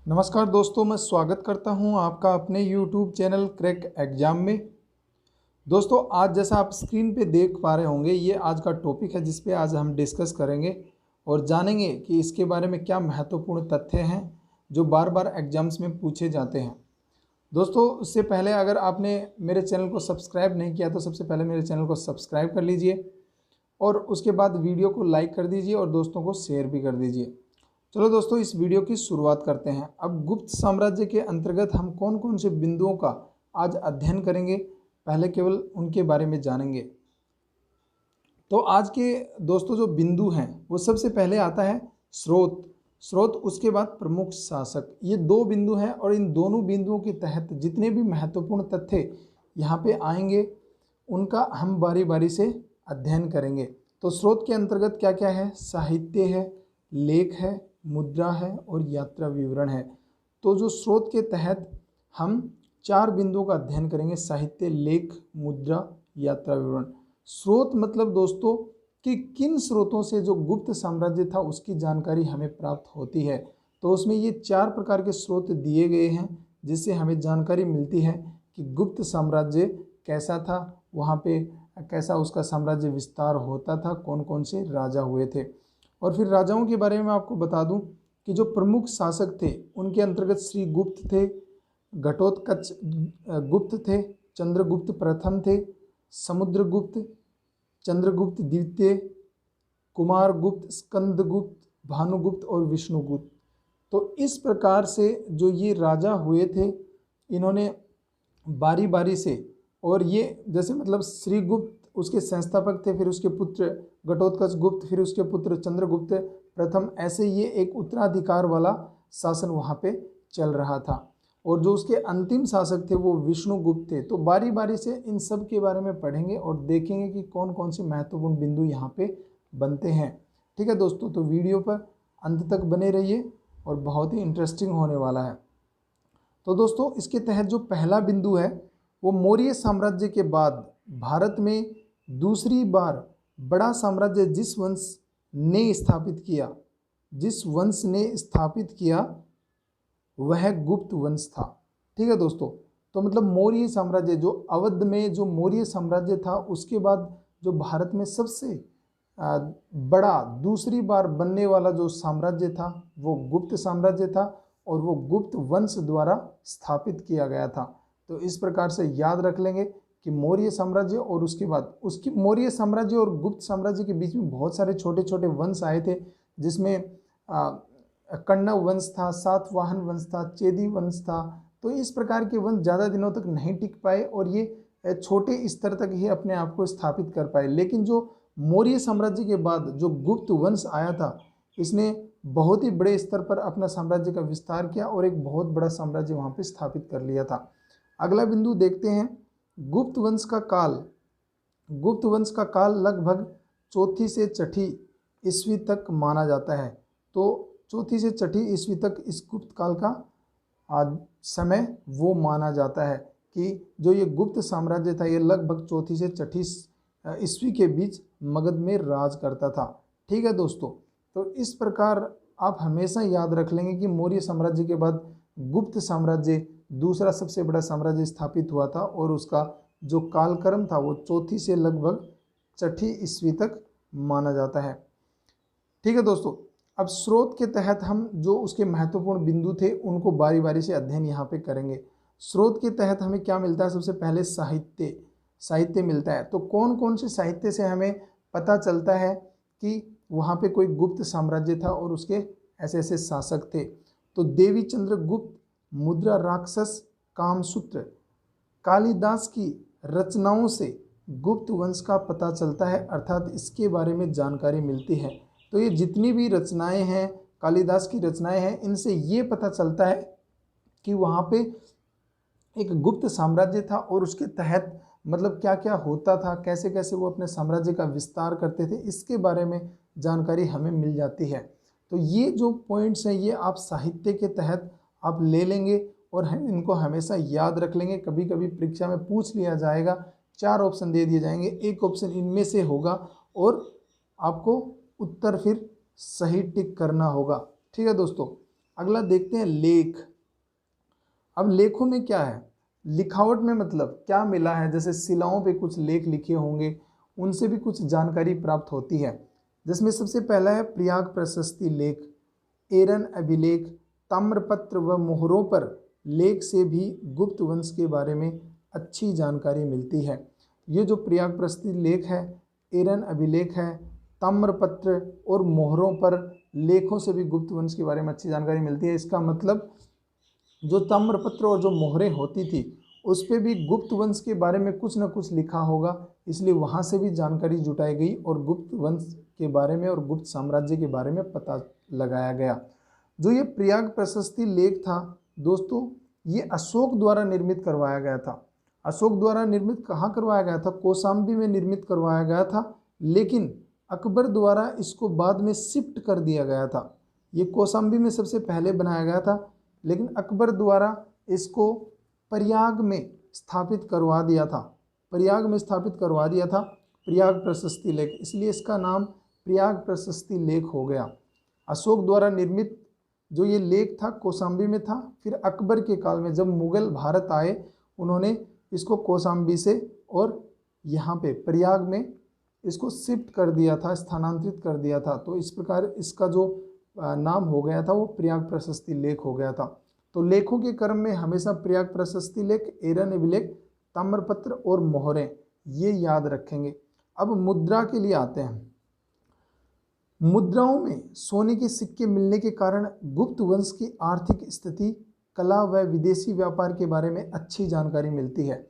नमस्कार दोस्तों, मैं स्वागत करता हूं आपका अपने YouTube चैनल क्रैक एग्जाम में। दोस्तों, आज जैसा आप स्क्रीन पे देख पा रहे होंगे, ये आज का टॉपिक है जिस पे आज हम डिस्कस करेंगे और जानेंगे कि इसके बारे में क्या महत्वपूर्ण तथ्य हैं जो बार बार एग्जाम्स में पूछे जाते हैं। दोस्तों, उससे पहले अगर आपने मेरे चैनल को सब्सक्राइब नहीं किया तो सबसे पहले मेरे चैनल को सब्सक्राइब कर लीजिए और उसके बाद वीडियो को लाइक कर दीजिए और दोस्तों को शेयर भी कर दीजिए। चलो दोस्तों, इस वीडियो की शुरुआत करते हैं। अब गुप्त साम्राज्य के अंतर्गत हम कौन कौन से बिंदुओं का आज अध्ययन करेंगे, पहले केवल उनके बारे में जानेंगे। तो आज के दोस्तों जो बिंदु हैं वो सबसे पहले आता है स्रोत, उसके बाद प्रमुख शासक। ये दो बिंदु हैं और इन दोनों बिंदुओं के तहत जितने भी महत्वपूर्ण तथ्य यहाँ पे आएंगे उनका हम बारी बारी से अध्ययन करेंगे। तो स्रोत के अंतर्गत क्या क्या है? साहित्य है, लेख है, मुद्रा है और यात्रा विवरण है। तो जो स्रोत के तहत हम 4 बिंदुओं का अध्ययन करेंगे: साहित्य, लेख, मुद्रा, यात्रा विवरण। स्रोत मतलब दोस्तों कि किन स्रोतों से जो गुप्त साम्राज्य था उसकी जानकारी हमें प्राप्त होती है। तो उसमें ये 4 प्रकार के स्रोत दिए गए हैं जिससे हमें जानकारी मिलती है कि गुप्त साम्राज्य कैसा था, वहाँ पे कैसा उसका साम्राज्य विस्तार होता था, कौन कौन से राजा हुए थे। और फिर राजाओं के बारे में आपको बता दूं कि जो प्रमुख शासक थे उनके अंतर्गत श्री गुप्त थे, घटोत्कच गुप्त थे, चंद्रगुप्त प्रथम थे, समुद्रगुप्त, चंद्रगुप्त द्वितीय, कुमारगुप्त, स्कंदगुप्त, भानुगुप्त और विष्णुगुप्त। तो इस प्रकार से जो ये राजा हुए थे, इन्होंने बारी बारी से, और ये जैसे मतलब श्री गुप्त उसके संस्थापक थे, फिर उसके पुत्र घटोत्कच गुप्त, फिर उसके पुत्र चंद्रगुप्त प्रथम, ऐसे ये एक उत्तराधिकार वाला शासन वहाँ पे चल रहा था। और जो उसके अंतिम शासक थे वो विष्णुगुप्त थे। तो बारी बारी से इन सब के बारे में पढ़ेंगे और देखेंगे कि कौन कौन से महत्वपूर्ण बिंदु यहाँ पे बनते हैं। ठीक है दोस्तों, तो वीडियो पर अंत तक बने रहिए और बहुत ही इंटरेस्टिंग होने वाला है। तो दोस्तों, इसके तहत जो पहला बिंदु है वो मौर्य साम्राज्य के बाद भारत में दूसरी बार बड़ा साम्राज्य जिस वंश ने स्थापित किया वह गुप्त वंश था। ठीक है दोस्तों, तो मतलब मौर्य साम्राज्य, जो अवध में जो मौर्य साम्राज्य था, उसके बाद जो भारत में सबसे बड़ा दूसरी बार बनने वाला जो साम्राज्य था वो गुप्त साम्राज्य था और वो गुप्त वंश द्वारा स्थापित किया गया था। तो इस प्रकार से याद रख लेंगे कि मौर्य साम्राज्य और उसके बाद उसकी मौर्य साम्राज्य और गुप्त साम्राज्य के बीच में बहुत सारे छोटे छोटे वंश आए थे, जिसमें कण्व वंश था, सातवाहन वंश था, चेदी वंश था। तो इस प्रकार के वंश ज़्यादा दिनों तक नहीं टिक पाए और ये छोटे स्तर तक ही अपने आप को स्थापित कर पाए। लेकिन जो मौर्य साम्राज्य के बाद जो गुप्त वंश आया था, इसने बहुत ही बड़े स्तर पर अपना साम्राज्य का विस्तार किया और एक बहुत बड़ा साम्राज्य वहाँ पे स्थापित कर लिया था। अगला बिंदु देखते हैं, गुप्त वंश का काल। गुप्त वंश का काल लगभग 4वीं से 6वीं ईस्वी तक माना जाता है। तो 4वीं से 6वीं ईस्वी तक इस गुप्त काल का समय वो माना जाता है कि जो ये गुप्त साम्राज्य था ये लगभग 4वीं से 6वीं ईस्वी के बीच मगध में राज करता था। ठीक है दोस्तों, तो इस प्रकार आप हमेशा याद रख लेंगे कि मौर्य साम्राज्य के बाद गुप्त साम्राज्य दूसरा सबसे बड़ा साम्राज्य स्थापित हुआ था और उसका जो कालक्रम था वो 4वीं से लगभग 6वीं ईस्वी तक माना जाता है। ठीक है दोस्तों, अब स्रोत के तहत हम जो उसके महत्वपूर्ण बिंदु थे उनको बारी बारी से अध्ययन यहाँ पे करेंगे। स्रोत के तहत हमें क्या मिलता है? सबसे पहले साहित्य मिलता है। तो कौन कौन से साहित्य से हमें पता चलता है कि वहाँ पे कोई गुप्त साम्राज्य था और उसके ऐसे ऐसे शासक थे? तो देवी चंद्रगुप्त, मुद्रा राक्षस, कामसूत्र, कालिदास की रचनाओं से गुप्त वंश का पता चलता है, अर्थात इसके बारे में जानकारी मिलती है। तो ये जितनी भी रचनाएं हैं, कालिदास की रचनाएं हैं, इनसे ये पता चलता है कि वहाँ पे एक गुप्त साम्राज्य था और उसके तहत मतलब क्या क्या होता था, कैसे कैसे वो अपने साम्राज्य का विस्तार करते थे, इसके बारे में जानकारी हमें मिल जाती है। तो ये जो पॉइंट्स हैं ये आप साहित्य के तहत आप ले लेंगे और इनको हमेशा याद रख लेंगे। कभी कभी परीक्षा में पूछ लिया जाएगा, 4 ऑप्शन दे दिए जाएंगे, एक ऑप्शन इनमें से होगा और आपको उत्तर फिर सही टिक करना होगा। ठीक है दोस्तों, अगला देखते हैं लेख। अब लेखों में क्या है, लिखावट में मतलब क्या मिला है, जैसे शिलाओं पे कुछ लेख लिखे होंगे, उनसे भी कुछ जानकारी प्राप्त होती है। जिसमें सबसे पहला है प्रयाग प्रशस्ति लेख, एरन अभिलेख, ताम्रपत्र व मोहरों पर लेख से भी गुप्त वंश के बारे में अच्छी जानकारी मिलती है। ये जो प्रयाग प्रशस्ति लेख है, एरन अभिलेख है, ताम्रपत्र और मोहरों पर लेखों से भी गुप्त वंश के बारे में अच्छी जानकारी मिलती है। इसका मतलब जो ताम्रपत्र और जो मोहरें होती थी उस पर भी गुप्त वंश के बारे में कुछ न कुछ लिखा होगा, इसलिए वहाँ से भी जानकारी जुटाई गई और गुप्त वंश के बारे में और गुप्त साम्राज्य के बारे में पता लगाया गया। जो ये प्रयाग प्रशस्ति लेख था दोस्तों, ये अशोक द्वारा निर्मित करवाया गया था। अशोक द्वारा निर्मित कहाँ करवाया गया था, कौशाम्बी में निर्मित करवाया गया था, लेकिन अकबर द्वारा इसको बाद में शिफ्ट कर दिया गया था। ये कौशाम्बी में सबसे पहले बनाया गया था, लेकिन अकबर द्वारा इसको प्रयाग में स्थापित करवा दिया था। प्रयाग में स्थापित करवा दिया था प्रयाग प्रशस्ति लेख, इसलिए इसका नाम प्रयाग प्रशस्ति लेख हो गया। अशोक द्वारा निर्मित जो ये लेख था कौशाम्बी में था, फिर अकबर के काल में जब मुगल भारत आए उन्होंने इसको कौशाम्बी से और यहाँ पे प्रयाग में इसको शिफ्ट कर दिया था, स्थानांतरित कर दिया था। तो इस प्रकार इसका जो नाम हो गया था वो प्रयाग प्रशस्ति लेख हो गया था। तो लेखों के क्रम में हमेशा प्रयाग प्रशस्ति लेख, एरन अभिलेख, ताम्रपत्र और मोहरें ये याद रखेंगे। अब मुद्रा के लिए आते हैं। मुद्राओं में सोने के सिक्के मिलने के कारण गुप्त वंश की आर्थिक स्थिति, कला व विदेशी व्यापार के बारे में अच्छी जानकारी मिलती है।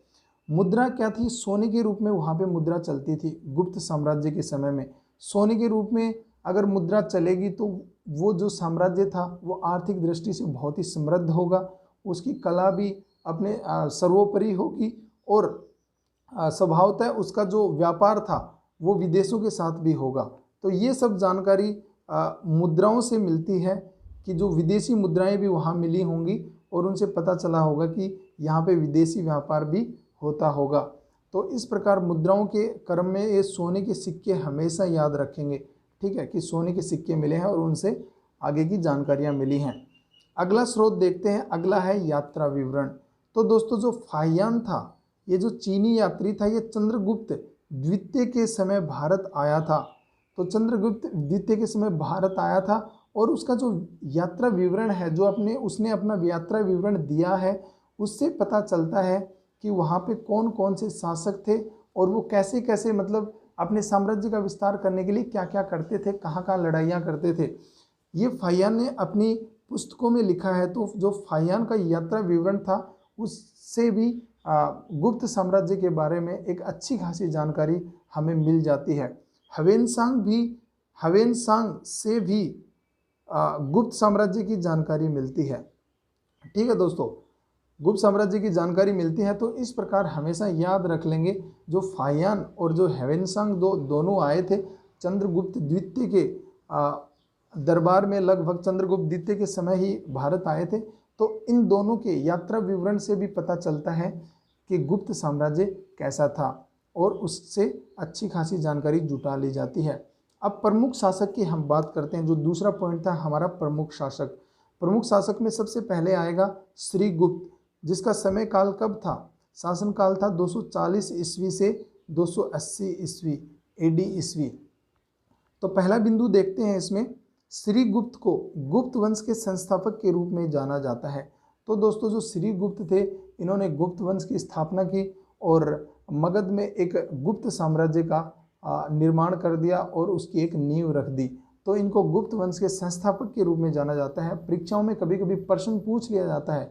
मुद्रा क्या थी, सोने के रूप में वहाँ पे मुद्रा चलती थी। गुप्त साम्राज्य के समय में सोने के रूप में अगर मुद्रा चलेगी तो वो जो साम्राज्य था वो आर्थिक दृष्टि से बहुत ही समृद्ध होगा, उसकी कला भी अपने सर्वोपरि होगी और स्वभावतः उसका जो व्यापार था वो विदेशों के साथ भी होगा। तो ये सब जानकारी मुद्राओं से मिलती है कि जो विदेशी मुद्राएं भी वहाँ मिली होंगी और उनसे पता चला होगा कि यहाँ पे विदेशी व्यापार भी होता होगा। तो इस प्रकार मुद्राओं के क्रम में ये सोने के सिक्के हमेशा याद रखेंगे, ठीक है, कि सोने के सिक्के मिले हैं और उनसे आगे की जानकारियाँ मिली हैं। अगला स्रोत देखते हैं, अगला है यात्रा विवरण। तो दोस्तों जो फाहियान था, ये जो चीनी यात्री था, ये चंद्रगुप्त द्वितीय के समय भारत आया था। तो चंद्रगुप्त द्वितीय के समय भारत आया था और उसका जो यात्रा विवरण है, जो उसने अपना यात्रा विवरण दिया है, उससे पता चलता है कि वहाँ पे कौन कौन से शासक थे और वो कैसे कैसे मतलब अपने साम्राज्य का विस्तार करने के लिए क्या क्या करते थे, कहाँ कहाँ लड़ाइयाँ करते थे। ये फाहियान ने अपनी पुस्तकों में लिखा है। तो जो फाहियान का यात्रा विवरण था उससे भी गुप्त साम्राज्य के बारे में एक अच्छी खासी जानकारी हमें मिल जाती है। हवेनसांग से भी गुप्त साम्राज्य की जानकारी मिलती है। ठीक है दोस्तों, गुप्त साम्राज्य की जानकारी मिलती है। तो इस प्रकार हमेशा याद रख लेंगे, जो फाहियान और जो हवेनसांग दोनों आए थे चंद्रगुप्त द्वितीय के दरबार में, लगभग चंद्रगुप्त द्वितीय के समय ही भारत आए थे। तो इन दोनों के यात्रा विवरण से भी पता चलता है कि गुप्त साम्राज्य कैसा था और उससे अच्छी खासी जानकारी जुटा ली जाती है। अब प्रमुख शासक की हम बात करते हैं। जो दूसरा पॉइंट था हमारा प्रमुख शासक। प्रमुख शासक में सबसे पहले आएगा श्रीगुप्त, जिसका समय काल कब था, शासन काल था 240 ईस्वी से 280 ईस्वी AD ईस्वी। तो पहला बिंदु देखते हैं इसमें, श्रीगुप्त को गुप्त वंश के संस्थापक के रूप में जाना जाता है। तो दोस्तों जो श्रीगुप्त थे, इन्होंने गुप्त वंश की स्थापना की और मगध में एक गुप्त साम्राज्य का निर्माण कर दिया और उसकी एक नींव रख दी। तो इनको गुप्त वंश के संस्थापक के रूप में जाना जाता है। परीक्षाओं में कभी कभी प्रश्न पूछ लिया जाता है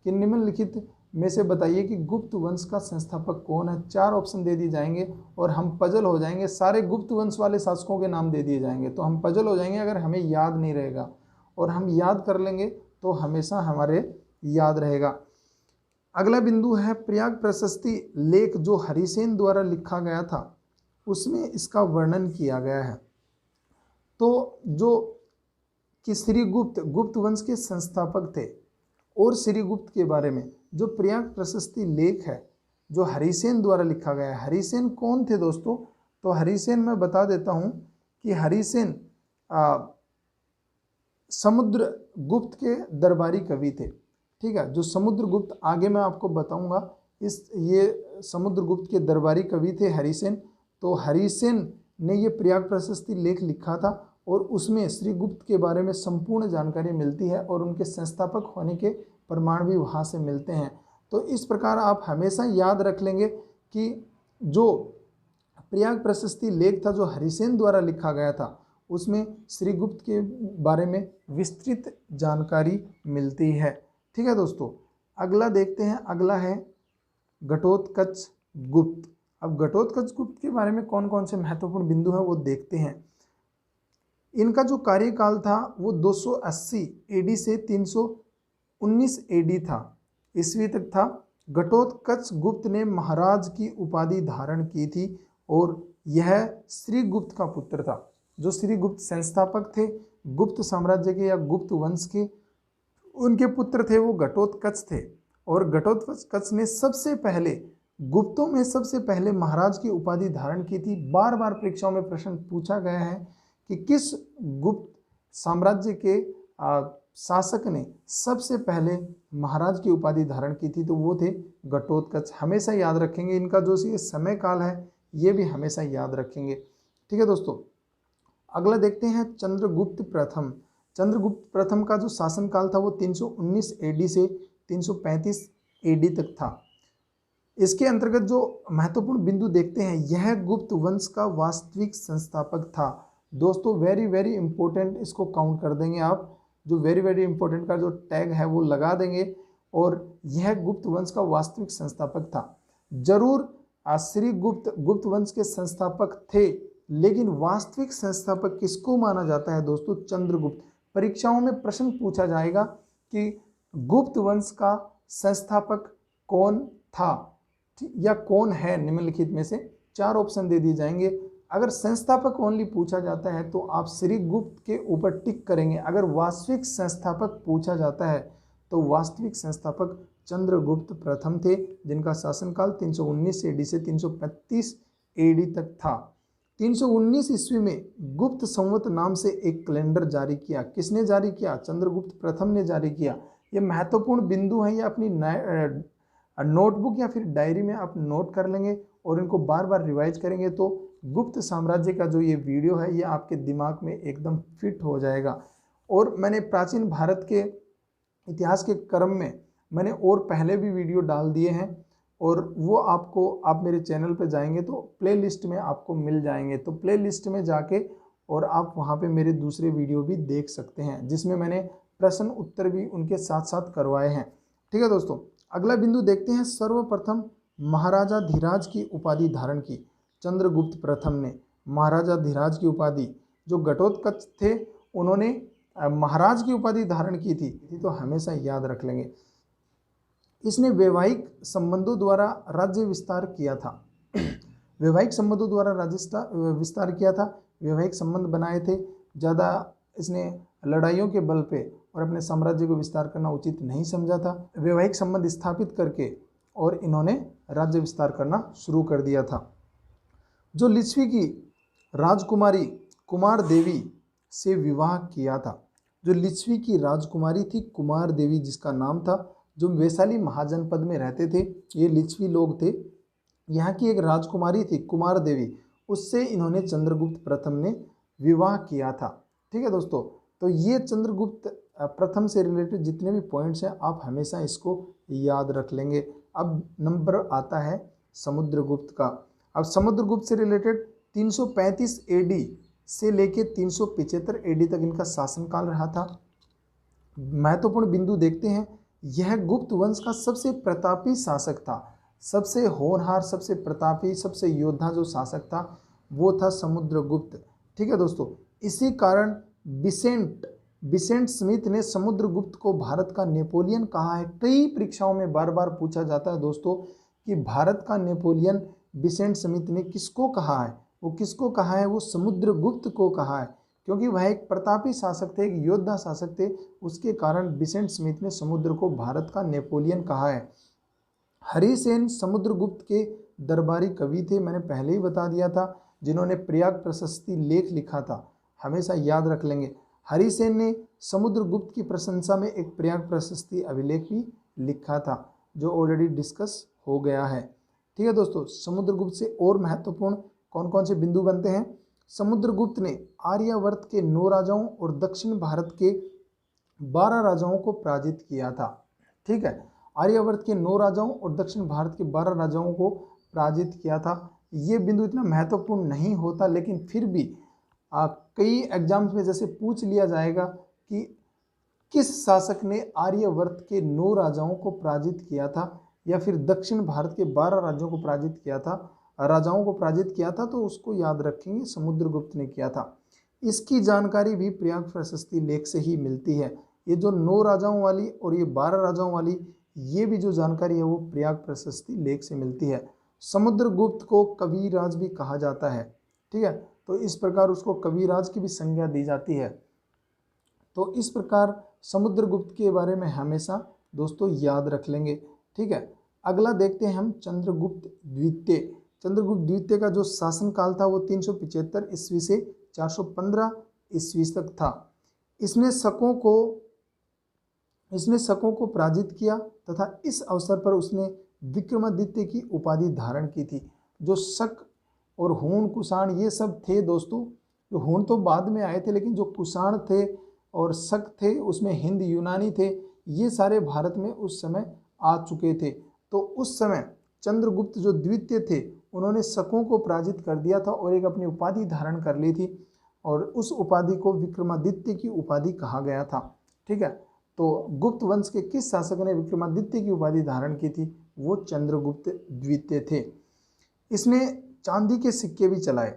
कि निम्नलिखित में से बताइए कि गुप्त वंश का संस्थापक कौन है। 4 ऑप्शन दे दिए जाएंगे और हम पजल हो जाएंगे, सारे गुप्त वंश वाले शासकों के नाम दे दिए जाएंगे तो हम पजल हो जाएंगे अगर हमें याद नहीं रहेगा। और हम याद कर लेंगे तो हमेशा हमारे याद रहेगा। अगला बिंदु है प्रयाग प्रशस्ति लेख, जो हरिसेन द्वारा लिखा गया था उसमें इसका वर्णन किया गया है। तो जो कि श्रीगुप्त गुप्त वंश के संस्थापक थे और श्रीगुप्त के बारे में जो प्रयाग प्रशस्ति लेख है जो हरिसेन द्वारा लिखा गया है। हरिसेन कौन थे दोस्तों? तो हरिसेन मैं बता देता हूँ कि हरिसेन समुद्रगुप्त के दरबारी कवि थे। ठीक है, जो समुद्रगुप्त आगे मैं आपको बताऊंगा, ये समुद्रगुप्त के दरबारी कवि थे हरिसेन। तो हरिसेन ने ये प्रयाग प्रशस्ति लेख लिखा था और उसमें श्री गुप्त के बारे में संपूर्ण जानकारी मिलती है और उनके संस्थापक होने के प्रमाण भी वहाँ से मिलते हैं। तो इस प्रकार आप हमेशा याद रख लेंगे कि जो प्रयाग प्रशस्ति लेख था जो हरिसेन द्वारा लिखा गया था उसमें श्री गुप्त के बारे में विस्तृत जानकारी मिलती है। ठीक है दोस्तों, अगला देखते हैं। अगला है घटोत्कच गुप्त। अब घटोत्कच गुप्त के बारे में कौन कौन से महत्वपूर्ण बिंदु हैं वो देखते हैं। इनका जो कार्यकाल था वो 280 एडी से 319 एडी था, ईस्वी तक था। घटोत्कच गुप्त ने महाराज की उपाधि धारण की थी और यह श्री गुप्त का पुत्र था। जो श्री गुप्त संस्थापक थे गुप्त साम्राज्य के या गुप्त वंश के, उनके पुत्र थे वो घटोत्कच थे। और घटोत्कच ने सबसे पहले, गुप्तों में सबसे पहले महाराज की उपाधि धारण की थी। बार बार परीक्षाओं में प्रश्न पूछा गया है कि किस गुप्त साम्राज्य के शासक ने सबसे पहले महाराज की उपाधि धारण की थी, तो वो थे घटोत्कच। हमेशा याद रखेंगे, इनका जो ये समय काल है ये भी हमेशा याद रखेंगे। ठीक है दोस्तों, अगला देखते हैं चंद्रगुप्त प्रथम। चंद्रगुप्त प्रथम का जो शासनकाल था वो 319 एडी से 335 एडी तक था। इसके अंतर्गत जो महत्वपूर्ण बिंदु देखते हैं, यह गुप्त वंश का वास्तविक संस्थापक था। दोस्तों वेरी वेरी इंपॉर्टेंट, इसको काउंट कर देंगे आप, जो वेरी वेरी इंपॉर्टेंट का जो टैग है वो लगा देंगे। और यह गुप्त वंश का वास्तविक संस्थापक था। जरूर श्री गुप्त वंश के संस्थापक थे, लेकिन वास्तविक संस्थापक किसको माना जाता है दोस्तों? चंद्रगुप्त। परीक्षाओं में प्रश्न पूछा जाएगा कि गुप्त वंश का संस्थापक कौन था या कौन है, निम्नलिखित में से 4 ऑप्शन दे दिए जाएंगे। अगर संस्थापक ओनली पूछा जाता है तो आप श्री गुप्त के ऊपर टिक करेंगे। अगर वास्तविक संस्थापक पूछा जाता है तो वास्तविक संस्थापक चंद्रगुप्त प्रथम थे, जिनका शासनकाल 319 एडी से 335 एडी तक था। 319 ईस्वी में गुप्त संवत नाम से एक कैलेंडर जारी किया। किसने जारी किया? चंद्रगुप्त प्रथम ने जारी किया। ये महत्वपूर्ण बिंदु हैं, ये अपनी नोटबुक या फिर डायरी में आप नोट कर लेंगे और इनको बार बार रिवाइज करेंगे तो गुप्त साम्राज्य का जो ये वीडियो है ये आपके दिमाग में एकदम फिट हो जाएगा। और मैंने प्राचीन भारत के इतिहास के क्रम में मैंने और पहले भी वीडियो डाल दिए हैं और वो आपको, आप मेरे चैनल पे जाएंगे तो प्लेलिस्ट में आपको मिल जाएंगे। तो प्लेलिस्ट में जाके और आप वहाँ पे मेरे दूसरे वीडियो भी देख सकते हैं, जिसमें मैंने प्रश्न उत्तर भी उनके साथ साथ करवाए हैं। ठीक है दोस्तों, अगला बिंदु देखते हैं। सर्वप्रथम महाराजा धीराज की उपाधि धारण की चंद्रगुप्त प्रथम ने। महाराजा धीराज की उपाधि, जो घटोत्कच थे उन्होंने महाराज की उपाधि धारण की थी, तो हमेशा याद रख लेंगे। इसने वैवाहिक संबंधों द्वारा राज्य विस्तार किया था। वैवाहिक संबंधों द्वारा राज्य विस्तार किया था, वैवाहिक संबंध बनाए थे। ज़्यादा इसने लड़ाइयों के बल पे और अपने साम्राज्य को विस्तार करना उचित नहीं समझा था। वैवाहिक संबंध स्थापित करके और इन्होंने राज्य विस्तार करना शुरू कर दिया था। जो लिच्छवी की राजकुमारी कुमार देवी से विवाह किया था। जो लिच्छवी की राजकुमारी थी कुमार देवी, जिसका नाम था, जो वैशाली महाजनपद में रहते थे, ये लिच्छवी लोग थे। यहाँ की एक राजकुमारी थी कुमार देवी, उससे इन्होंने चंद्रगुप्त प्रथम ने विवाह किया था। ठीक है दोस्तों, तो ये चंद्रगुप्त प्रथम से रिलेटेड जितने भी पॉइंट्स हैं आप हमेशा इसको याद रख लेंगे। अब नंबर आता है समुद्रगुप्त का। अब समुद्रगुप्त से रिलेटेड 335 एडी से लेके 375 एडी तक इनका शासनकाल रहा था। महत्वपूर्ण बिंदु देखते हैं। यह गुप्त वंश का सबसे प्रतापी शासक था। सबसे होनहार, सबसे प्रतापी, सबसे योद्धा जो शासक था वो था समुद्रगुप्त। ठीक है दोस्तों, इसी कारण बिसेंट स्मिथ ने समुद्रगुप्त को भारत का नेपोलियन कहा है। कई परीक्षाओं में बार बार पूछा जाता है दोस्तों कि भारत का नेपोलियन बिसेंट स्मिथ ने किसको कहा है। वो किसको कहा है? वो समुद्रगुप्त को कहा है, क्योंकि वह एक प्रतापी शासक थे, एक योद्धा शासक थे। उसके कारण बिसेंट स्मिथ ने समुद्र को भारत का नेपोलियन कहा है। हरिसेन समुद्रगुप्त के दरबारी कवि थे, मैंने पहले ही बता दिया था, जिन्होंने प्रयाग प्रशस्ति लेख लिखा था। हमेशा याद रख लेंगे। हरिसेन ने समुद्रगुप्त की प्रशंसा में एक प्रयाग प्रशस्ति अभिलेख भी लिखा था, जो ऑलरेडी डिस्कस हो गया है। ठीक है दोस्तों, समुद्रगुप्त से और महत्वपूर्ण कौन कौन से बिंदु बनते हैं? समुद्रगुप्त ने आर्यावर्त के 9 राजाओं और दक्षिण भारत के 12 राजाओं को पराजित किया था। ठीक है, आर्यावर्त के 9 राजाओं और दक्षिण भारत के 12 राजाओं को पराजित किया था। ये बिंदु इतना महत्वपूर्ण नहीं होता, लेकिन फिर भी कई एग्जाम्स में जैसे पूछ लिया जाएगा कि किस शासक ने आर्यावर्त के 9 राजाओं को पराजित किया था, या फिर दक्षिण भारत के 12 राज्यों को पराजित किया था, राजाओं को पराजित किया था, तो उसको याद रखेंगे समुद्रगुप्त ने किया था। इसकी जानकारी भी प्रयाग प्रशस्ति लेख से ही मिलती है। ये जो 9 राजाओं वाली और ये 12 राजाओं वाली, ये भी जो जानकारी है वो प्रयाग प्रशस्ति लेख से मिलती है। समुद्रगुप्त को कविराज भी कहा जाता है। ठीक है, तो इस प्रकार उसको कविराज की भी संज्ञा दी जाती है। तो इस प्रकार समुद्रगुप्त के बारे में हमेशा दोस्तों याद रख लेंगे। ठीक है, अगला देखते हैं हम चंद्रगुप्त द्वितीय। चंद्रगुप्त द्वितीय का जो शासनकाल था वो 375 ईस्वी से 415 ईस्वी तक था। इसने शकों को पराजित किया तथा इस अवसर पर उसने विक्रमादित्य की उपाधि धारण की थी। जो शक और हूण कुषाण ये सब थे दोस्तों, जो हूण तो बाद में आए थे, लेकिन जो कुषाण थे और शक थे उसमें हिंद यूनानी थे, ये सारे भारत में उस समय आ चुके थे। तो उस समय चंद्रगुप्त जो द्वितीय थे उन्होंने शकों को पराजित कर दिया था और एक अपनी उपाधि धारण कर ली थी, और उस उपाधि को विक्रमादित्य की उपाधि कहा गया था। ठीक है, तो गुप्त वंश के किस शासक ने विक्रमादित्य की उपाधि धारण की थी? वो चंद्रगुप्त द्वितीय थे। इसने चांदी के सिक्के भी चलाए।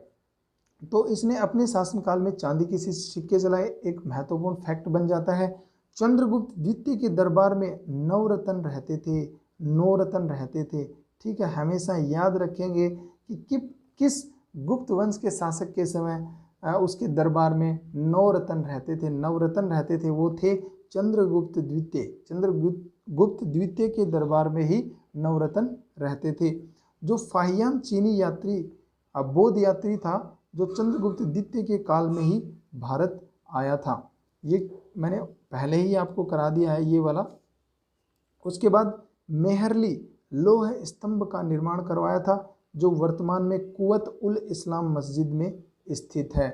तो इसने अपने शासनकाल में चांदी के सिक्के चलाए। एक महत्वपूर्ण फैक्ट बन जाता है, चंद्रगुप्त द्वितीय के दरबार में 9 रत्न रहते थे। 9 रत्न रहते थे। ठीक है, हमेशा याद रखेंगे कि किस गुप्त वंश के शासक के समय उसके दरबार में 9 रत्न रहते थे। 9 रत्न रहते थे, वो थे चंद्रगुप्त द्वितीय। चंद्रगुप्त द्वितीय के दरबार में ही 9 रत्न रहते थे। जो फाहियान चीनी यात्री बौद्ध यात्री था, जो चंद्रगुप्त द्वितीय के काल में ही भारत आया था। ये मैंने पहले ही आपको करा दिया है ये वाला। उसके बाद मेहरली लोह स्तंभ का निर्माण करवाया था, जो वर्तमान में कुवत उल इस्लाम मस्जिद में स्थित है।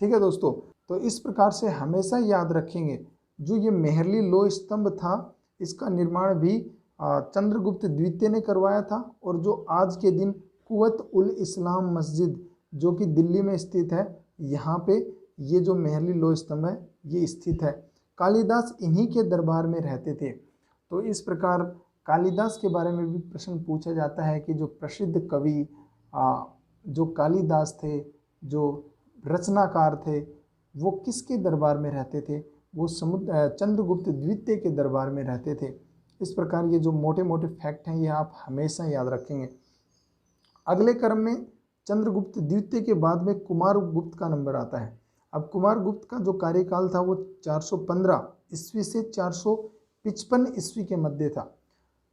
ठीक है दोस्तों, तो इस प्रकार से हमेशा याद रखेंगे, जो ये मेहरली लोह स्तंभ था इसका निर्माण भी चंद्रगुप्त द्वितीय ने करवाया था, और जो आज के दिन कुवत उल इस्लाम मस्जिद जो कि दिल्ली में स्थित है, यहाँ पे ये जो मेहरली लोह स्तंभ है ये स्थित है। कालिदास इन्हीं के दरबार में रहते थे। तो इस प्रकार कालिदास के बारे में भी प्रश्न पूछा जाता है कि जो प्रसिद्ध कवि जो कालिदास थे, जो रचनाकार थे, वो किसके दरबार में रहते थे? वो चंद्रगुप्त द्वितीय के दरबार में रहते थे। इस प्रकार ये जो मोटे मोटे फैक्ट हैं ये आप हमेशा याद रखेंगे। अगले क्रम में चंद्रगुप्त द्वितीय के बाद में कुमारगुप्त का नंबर आता है। अब कुमारगुप्त का जो कार्यकाल था वो 415 ईस्वी से 455 ईस्वी के मध्य था।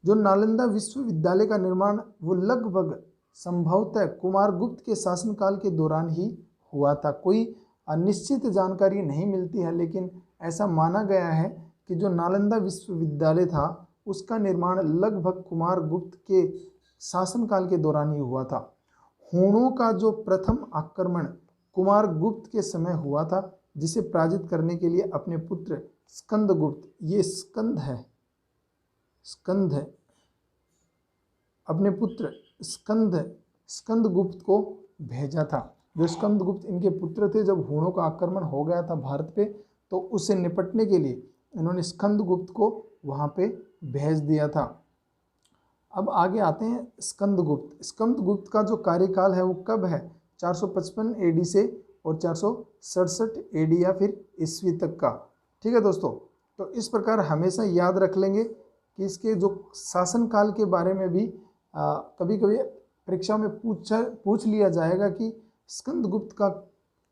जो नालंदा विश्वविद्यालय का निर्माण वो लगभग संभवतः कुमारगुप्त के शासनकाल के दौरान ही हुआ था। कोई निश्चित जानकारी नहीं मिलती है, लेकिन ऐसा माना गया है कि जो नालंदा विश्वविद्यालय था उसका निर्माण लगभग कुमारगुप्त के शासनकाल के दौरान ही हुआ था। हूणों का जो प्रथम आक्रमण कुमारगुप्त के समय हुआ था, जिसे पराजित करने के लिए अपने पुत्र स्कंदगुप्त, ये स्कंद है, अपने पुत्र स्कंदगुप्त को भेजा था। जो स्कंदगुप्त इनके पुत्र थे, जब हूणों का आक्रमण हो गया था भारत पे, तो उससे निपटने के लिए इन्होंने स्कंदगुप्त को वहाँ पे भेज दिया था। अब आगे आते हैं स्कंदगुप्त। स्कंदगुप्त का जो कार्यकाल है वो कब है? 455 एडी से और 467 एडी या फिर ईस्वी तक का। ठीक है दोस्तों, तो इस प्रकार हमेशा याद रख लेंगे कि इसके जो शासनकाल के बारे में भी कभी कभी परीक्षा में पूछ लिया जाएगा कि स्कंदगुप्त का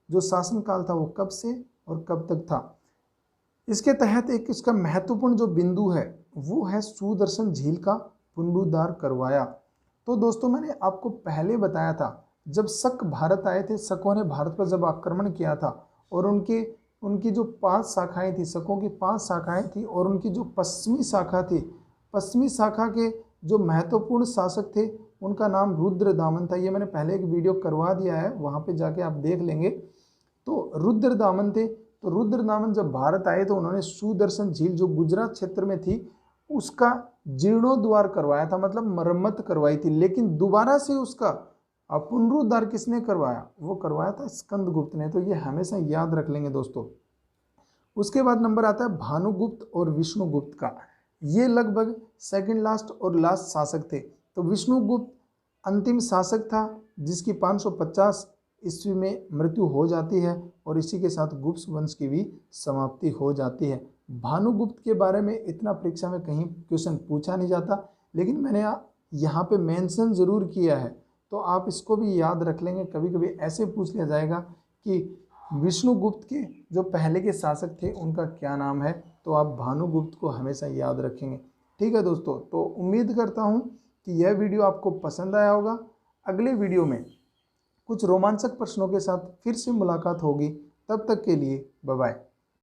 जो शासनकाल था वो कब से और कब तक था। इसके तहत एक इसका महत्वपूर्ण जो बिंदु है वो है सुदर्शन झील का पुनरुद्धार करवाया। तो दोस्तों मैंने आपको पहले बताया था, जब शक भारत आए थे, शकों ने भारत पर जब आक्रमण किया था और उनकी जो 5 शाखाएं थी, शकों की 5 शाखाएं थी, और उनकी जो पश्चिमी शाखा थी, पश्चिमी शाखा के जो महत्वपूर्ण शासक थे उनका नाम रुद्रदामन था। ये मैंने पहले एक वीडियो करवा दिया है, वहाँ पे जाके आप देख लेंगे। तो रुद्रदामन थे। तो रुद्रदामन जब भारत आए तो उन्होंने सुदर्शन झील जो गुजरात क्षेत्र में थी उसका जीर्णोद्वार करवाया था, मतलब मरम्मत करवाई थी। लेकिन दोबारा से उसका पुनरुद्धार किसने करवाया? वो करवाया था स्कंदगुप्त ने। तो ये हमेशा याद रख लेंगे दोस्तों। उसके बाद नंबर आता है भानुगुप्त और विष्णुगुप्त का। ये लगभग सेकंड लास्ट और लास्ट शासक थे। तो विष्णुगुप्त अंतिम शासक था जिसकी 550 ईस्वी में मृत्यु हो जाती है, और इसी के साथ गुप्त वंश की भी समाप्ति हो जाती है। भानुगुप्त के बारे में इतना परीक्षा में कहीं क्वेश्चन पूछा नहीं जाता, लेकिन मैंने यहाँ पे मेंशन ज़रूर किया है, तो आप इसको भी याद रख लेंगे। कभी कभी ऐसे पूछ लिया जाएगा कि विष्णुगुप्त के जो पहले के शासक थे उनका क्या नाम है, तो आप भानुगुप्त को हमेशा याद रखेंगे। ठीक है दोस्तों, तो उम्मीद करता हूँ कि यह वीडियो आपको पसंद आया होगा। अगले वीडियो में कुछ रोमांचक प्रश्नों के साथ फिर से मुलाकात होगी। तब तक के लिए बाय बाय।